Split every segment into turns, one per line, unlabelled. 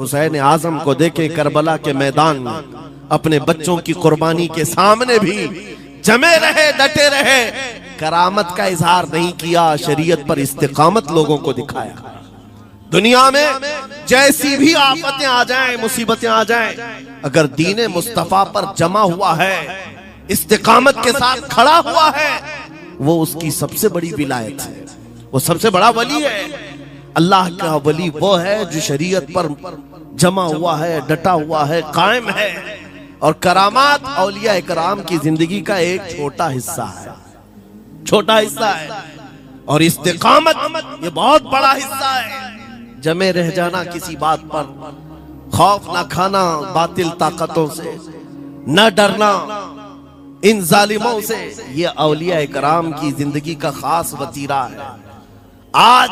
हुसैन आजम को देखे करबला के मैदान में, अपने बच्चों की कुर्बानी के सामने भी जमे रहे, डटे रहे, करामत का इजहार नहीं किया, शरीयत पर इस्तिकामत लोगों को दिखाया। दुनिया में जैसी भी आफतें आ जाएं, मुसीबतें आ जाएं, अगर दीन मुस्तफा पर जमा हुआ है, इस्तिकामत के साथ खड़ा हुआ है, वो उसकी सबसे बड़ी विलायत है, वो सबसे बड़ा वली है। अल्लाह का वली वो है जो शरीयत पर जमा हुआ है, डटा हुआ है, कायम है। और करामात औलिया इकराम की जिंदगी का एक छोटा हिस्सा है, छोटा हिस्सा है, और इस्तिकामत ये बहुत बड़ा हिस्सा है। जमे रह जाना किसी बात पर, खौफ ना खाना बातिल ताकतों से, न डरना इन जालिमों से, ये औलिया इकराम की जिंदगी का खास वतीरा है। आज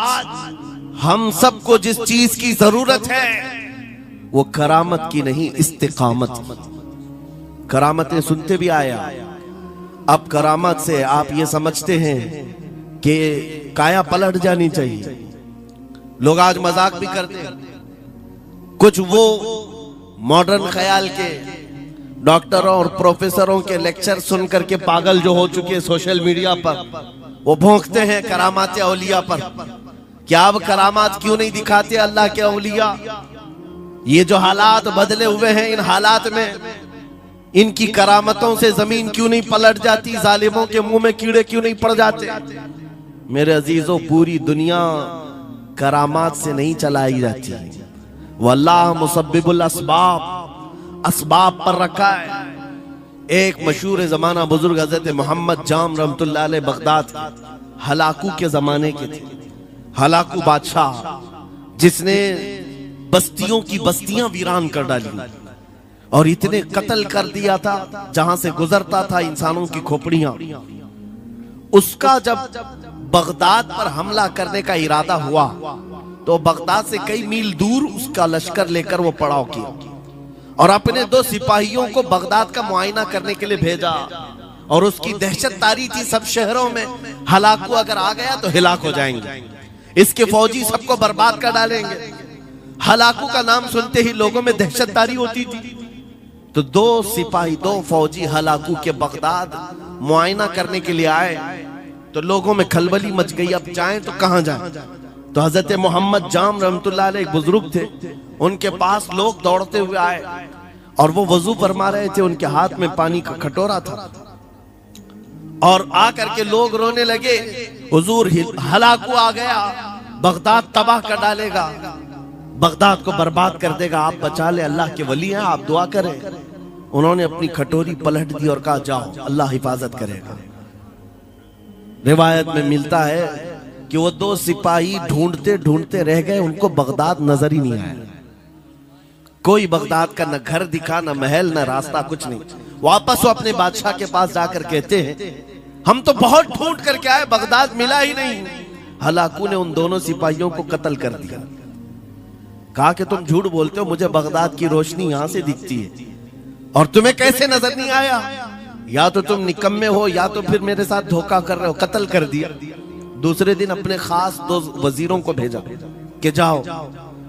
हम सबको जिस चीज की जरूरत है वो करामत की नहीं, इस्तिकामत। करामतें सुनते भी आया, अब करामत से आप ये समझते हैं कि काया पलट जानी चाहिए। लोग आज मजाक भी करते हैं, कुछ वो मॉडर्न ख्याल के डॉक्टरों और प्रोफेसरों के लेक्चर सुन करके पागल जो हो चुके सोशल मीडिया पर, वो भौंकते हैं करामात औलिया पर। क्या अब करामात क्यों नहीं दिखाते अल्लाह के औलिया? ये जो हालात बदले हुए हैं, इन हालात में इनकी करामतों से जमीन क्यों नहीं पलट जाती? जालिमों के मुंह में कीड़े क्यों नहीं पड़ जाते? मेरे अजीजों, पूरी दुनिया करामात से नहीं चलाई जाती, वल्लाह मुसब्बिबुल अस्बाब, असबाब पर रखा है। एक मशहूर जमाना बुजुर्ग हजरत मोहम्मद जाम रहमतुल्लाह अलैह बगदाद हलाकू के जमाने के थे। हलाकू बादशाह जिसने बस्तियों की बस्तियां वीरान कर डाली और इतने कत्ल कर दिया था, जहां से गुजरता था इंसानों की खोपड़ियां। उसका जब बगदाद पर हमला करने का इरादा हुआ तो बगदाद से कई मील दूर उसका लश्कर लेकर वो पड़ाव किया और अपने 2 सिपाहियों को बगदाद का मुआयना करने के लिए भेजा। और उसकी दहशत तारी थी सब शहरों में, हलाकू अगर आ गया तो हिलाक हो जाएंगे, इसके फौजी सबको बर्बाद कर डालेंगे। हलाकू का नाम सुनते ही लोगों में दहशत तारी होती थी। तो 2 सिपाही 2 फौजी हलाकू के बगदाद मुआयना करने के लिए आए तो लोगों में खलबली मच गई, अब जाएं तो कहां जाएं? तो हजरत मोहम्मद जाम रहमतुल्लाह अलैह एक बुजुर्ग थे, उनके पास लोग दौड़ते हुए आए और वो वजू फरमा रहे थे, उनके हाथ में पानी का कटोरा था और आकर के लोग रोने लगे, हुजूर हलाकू आ गया, बगदाद तबाह कर डालेगा, बगदाद को बर्बाद कर देगा, आप बचा ले, अल्लाह के वली हैं, आप दुआ करें। उन्होंने अपनी खटोरी पलट दी और कहा जाओ, अल्लाह हिफाजत करेगा। रिवायत में मिलता है कि वो 2 सिपाही ढूंढते ढूंढते रह गए, उनको बगदाद नजर ही नहीं आया। कोई बगदाद का न घर दिखा, न महल, न रास्ता, कुछ नहीं। वापस वो अपने बादशाह के पास जाकर कहते हैं, हम तो बहुत ढूंढ करके आए, बगदाद मिला ही नहीं। हलाकू ने उन दोनों सिपाहियों को कत्ल कर दिया। कहा कि तुम झूठ बोलते हो, मुझे बगदाद की रोशनी यहां से दिखती है और तुम्हें कैसे नजर नहीं आया? या तो तुम निकम्मे हो या तो फिर मेरे साथ धोखा कर रहे हो। कत्ल कर दिया। दूसरे दिन अपने खास 2 वजीरों को भेजा कि जाओ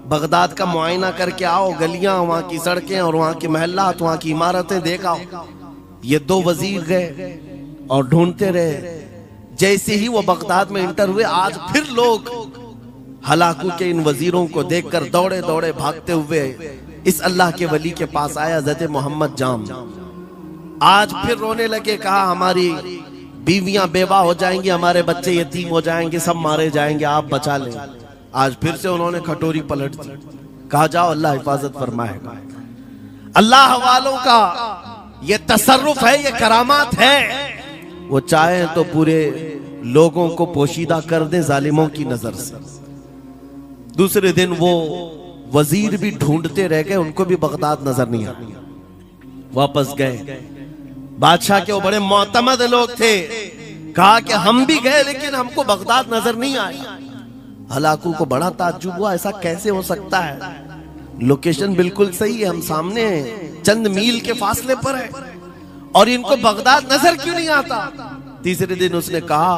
बगदाद का मुआयना करके आओ, गलियां, वहां की सड़कें और वहां के महल्लात, वहां की इमारतें देख आओ। ये 2 वजीर गए और ढूंढते रहे। जैसे ही वो बगदाद में इंटर हुए, आज फिर लोग हलाकू के इन वजीरों को देखकर दौड़े दौड़े भागते हुए इस अल्लाह के वली के पास आया, हज़रत मोहम्मद जाम। आज फिर रोने लगे, कहा हमारी बीवियां बेवा हो जाएंगी, हमारे बच्चे यतीम हो जाएंगे, सब मारे जाएंगे, आप बचा लें। आज फिर से उन्होंने खटोरी पलट दी, कहा जाओ अल्लाह हिफाजत फरमाएगा। अल्लाह वालों का ये तसर्रुफ है, ये करामात है। वो चाहे तो पूरे लोगों को पोशीदा कर दे जालिमों की नजर से। दूसरे दिन वो वजीर भी ढूंढते रह गए, उनको भी बगदाद नजर नहीं आया। वापस गए, बादशाह के वो बड़े मोतमद लोग थे, कहा कि हम भी गए लेकिन हमको बगदाद नजर नहीं आया। हलाकू को बड़ा ताज्जुब हुआ, ऐसा कैसे हो सकता है? लोकेशन बिल्कुल सही है, हम सामने हैं, चंद मील के फासले पर है और इनको बगदाद नजर क्यों नहीं आता? तीसरे दिन उसने कहा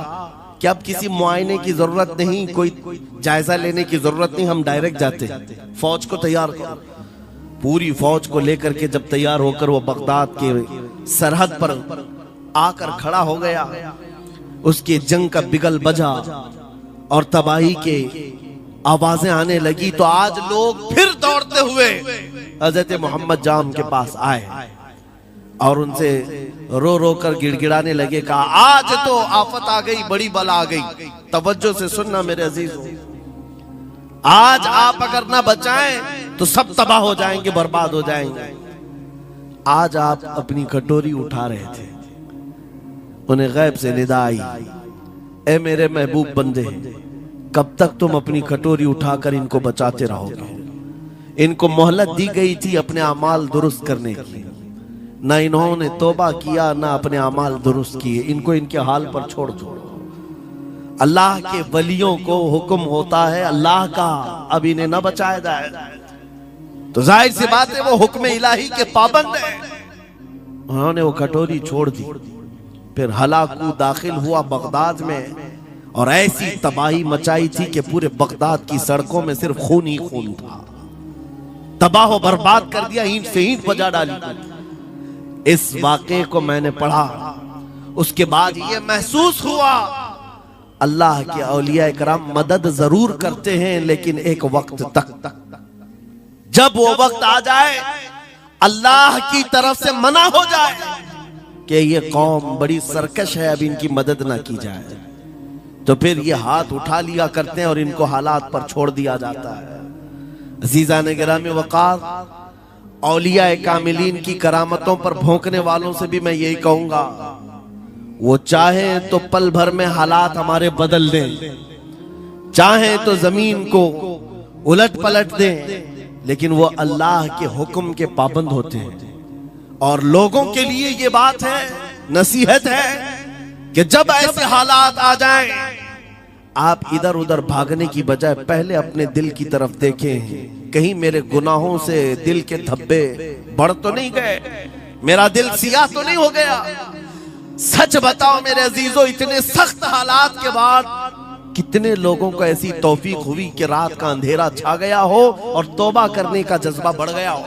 कि अब किसी मुआयने की जरूरत नहीं, कोई जायजा लेने की जरूरत नहीं, हम डायरेक्ट जाते। फौज को तैयार करो। पूरी फौज को लेकर के जब तैयार होकर वो बगदाद के सरहद पर आकर खड़ा हो गया, उसके जंग का बिगल बजा और तबाही के आवाजें आने लगी, तो आज लोग फिर दौड़ते हुए हजरत मोहम्मद जाम के पास आए और उनसे रो रो कर गिड़गिड़ाने लगे, कहा आज तो आफत आ गई, बड़ी बला आ गई। तवज्जो से सुनना मेरे अजीजों, आज आप अगर ना बचाएं तो सब तबाह हो जाएंगे, बर्बाद हो जाएंगे। आज आप अपनी कटोरी उठा रहे थे, उन्हें गैब से निदा आई, ए मेरे महबूब बंदे, कब तक तुम अपनी कटोरी उठाकर इनको बचाते रहोगे? इनको मोहलत दी गई थी अपने अमाल दुरुस्त करने की, ना इन्होंने तौबा किया, ना अपने अमाल दुरुस्त किए। इनको इनके हाल पर छोड़ दो। अल्लाह के वलियों को हुक्म होता है अल्लाह का, अब इन्हें न बचाया जाए तो जाहिर सी बात है वो हुक्म इलाही के पाबंद है। उन्होंने वो कटोरी छोड़ दी। फिर हलाकू दाखिल हुआ बगदाद में और ऐसी तबाही मचाई थी कि पूरे बगदाद की सड़कों में सिर्फ खून ही खून था। तबाह बर्बाद कर दिया, ईंट से ईंट बजा डाली। इस वाक़े को मैंने पढ़ा, उसके बाद ये महसूस हुआ अल्लाह के औलिया कराम मदद जरूर करते हैं, लेकिन एक वक्त तक। जब वो वक्त आ जाए अल्लाह की तरफ से मना हो जाए कि ये कौम बड़ी सरकश है, अब इनकी मदद ना की जाए, तो फिर ये हाथ उठा लिया करते हैं और इनको हालात पर छोड़ दिया जाता है। अजीज़ान गिरामी वक़ार, औलिया कामिलीन की करामतों पर भौंकने वालों से भी मैं यही कहूंगा, वो चाहे तो पल भर में हालात हमारे बदल दें, चाहे तो जमीन को उलट पलट दें, लेकिन वो अल्लाह के हुक्म के पाबंद होते हैं। और लोगों के लिए ये बात है, नसीहत है कि जब ऐसे हालात आ जाएं, आप इधर उधर भागने की बजाय पहले अपने दिल की तरफ देखें, कहीं मेरे गुनाहों से दिल के धब्बे बढ़ तो नहीं गए, मेरा दिल सियाह तो नहीं हो गया। सच बताओ मेरे अजीजों, इतने सख्त हालात के बाद कितने लोगों को ऐसी तौफीक हुई कि रात का अंधेरा छा गया हो और तौबा करने का जज्बा बढ़ गया हो,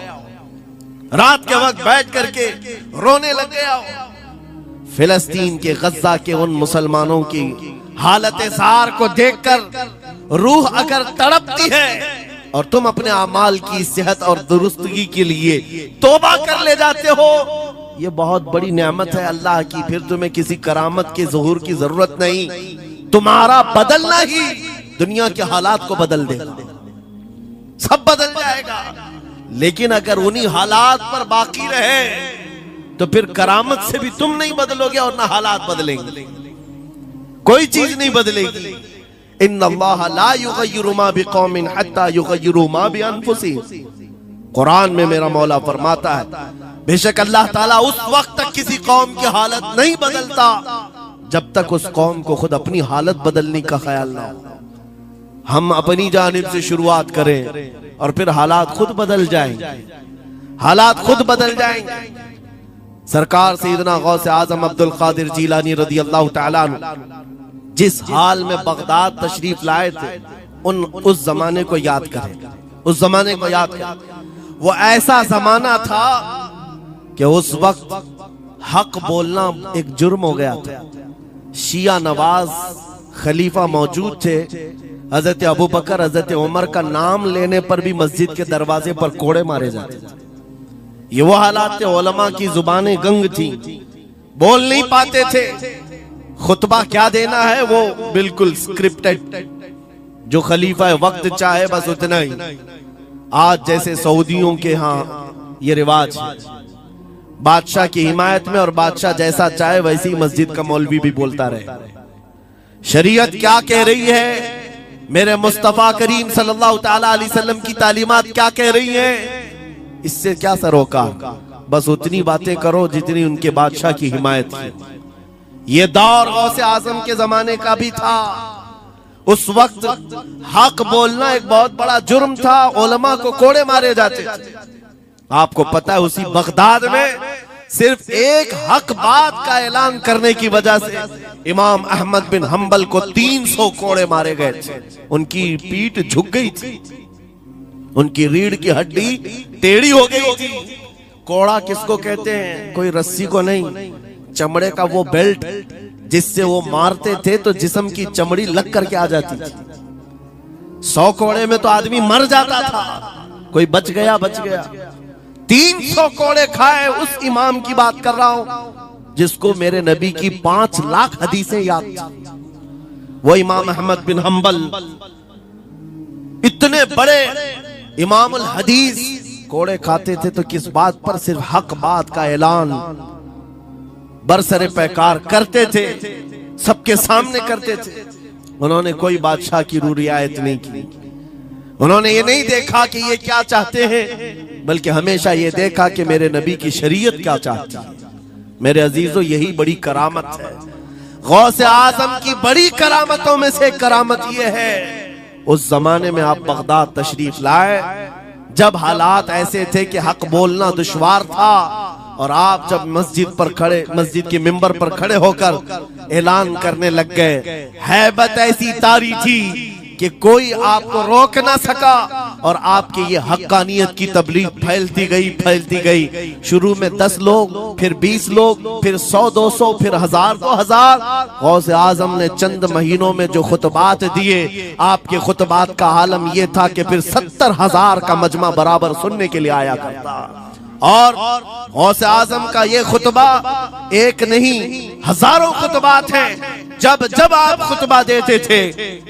रात के वक्त बैठ करके रोने लग गया हो। फिलिस्तीन के गज्जा के उन मुसलमानों की हालत सार को देखकर रूह अगर तड़पती है और तुम अपने अमाल की सेहत और दुरुस्तगी के लिए तौबा कर ले जाते हो, ये बहुत बड़ी नेमत है अल्लाह की। फिर तुम्हें किसी करामत के ज़ुहूर की जरूरत नहीं, तुम्हारा बदलना ही दुनिया के हालात को बदल देगा, सब बदल जाएगा। लेकिन अगर उन्हीं हालात पर बाकी रहे तो फिर करामत से भी तुम नहीं बदलोगे और ना हालात बदलेंगे, कोई चीज नहीं बदलेगी। इन्नल्लाह ला युगय्यिरु मा बिकौमिन हत्ता युगय्यिरु मा बिअनफुसिहिम। कुरान में मेरा मौला फरमाता है, बेशक अल्लाह ताला उस वक्त तक किसी कौम की हालत नहीं बदलता जब तक उस कौम को खुद अपनी हालत बदलने का ख्याल ना हो। हम अपनी जानिब से शुरुआत करें और फिर हालात खुद बदल जाएंगे, हालात खुद बदल जाएंगे। सरकार सैयदना गौसे आजम अब्दुल कादिर जीलानी रदी अल्लाह तआला अन्हु जिस हाल में बगदाद तशरीफ लाए थे, उस जमाने को याद करें, उस जमाने को याद करें। वो ऐसा जमाना था कि उस वक्त हक बोलना एक जुर्म हो गया था। शिया नवाज खलीफा मौजूद थे, हजरत अबू बकर, हजरत उमर का नाम लेने पर भी मस्जिद के दरवाजे पर कोड़े मारे जाते थे। ये वो हालात थे, उलमा की जुबानें गंग थी, बोल नहीं पाते थे, खुतबा क्या देना है वो बिल्कुल स्क्रिप्टेड, जो खलीफा वक्त चाहे बस उतना ही। आज जैसे सऊदियों के यहाँ ये रिवाज है, बादशाह की हिमायत में और बादशाह जैसा चाहे वैसी मस्जिद का मौलवी भी बोलता रहे। शरीयत क्या कह रही है, मेरे मुस्तफा करीम सल्लल्लाहु तआला अलैहि वसल्लम की तालीमात क्या कह रही हैं, इससे क्या सरोकार, बस उतनी बातें करो जितनी उनके बादशाह की हिमायत की। ये दौर गौसे आजम के जमाने का भी था। उस वक्त हक बोलना एक बहुत बड़ा जुर्म था, उलमा को कोड़े मारे जाते थे। आपको पता है उसी बगदाद में सिर्फ एक हक बात का ऐलान करने की वजह से इमाम अहमद बिन हंबल को 300 कोड़े मारे गए थे। उनकी पीठ झुक गई थी, उनकी रीढ़ की हड्डी टेढ़ी हो गई थी। कोड़ा किसको कहते हैं? कोई रस्सी को नहीं, चमड़े का वो बेल्ट जिससे वो मारते थे तो जिस्म की चमड़ी लग करके आ जाती थी। 100 कोड़े में तो आदमी मर जाता था, कोई बच गया बच गया। 300 कोड़े खाए उस इमाम की बात कर रहा हूं जिसको मेरे नबी की 5 लाख हदीसें याद थी। वो इमाम अहमद बिन हंबल इतने बड़े इमामुल हदीस कोड़े खाते थे तो किस बात पर? सिर्फ हक बात का ऐलान बरसरे पैकार करते थे, सबके सामने करते थे। उन्होंने कोई बादशाह की रू रियायत नहीं की, उन्होंने ये नहीं देखा कि ये क्या चाहते हैं, बल्कि हमेशा ये देखा कि मेरे नबी की शरीयत क्या चाहती है। मेरे अजीजों, यही बड़ी करामत है। गौसे आजम की बड़ी करामतों में से करामत ये है, उस जमाने में आप बगदाद तशरीफ लाए जब हालात ऐसे थे कि हक बोलना दुश्वार था, और आप जब मस्जिद के मिंबर पर खड़े होकर ऐलान करने लग गए, हैबत ऐसी तारी थी कि कोई आपको रोक ना सका, और आपकी ये हक्कानियत की तबलीग फैलती गई। शुरू में 10 लोग, फिर 20 लोग, फिर 100-200, फिर 1000-2000। गौसे आजम ने चंद महीनों में जो खुतबात दिए, आपके खुतबात का आलम यह था कि फिर 70,000 का मजमा बराबर सुनने के लिए आया करता। और गौसे आजम का ये खुतबा एक नहीं, हजारों खुतबात हैं। जब जब आप खुतबा देते थे,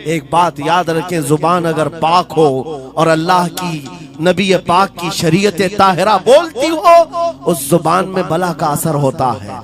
एक बात याद रखें, जुबान अगर पाक हो और अल्लाह की नबी पाक की शरीयत ताहिरा बोलती हो, उस जुबान में बला का असर होता है।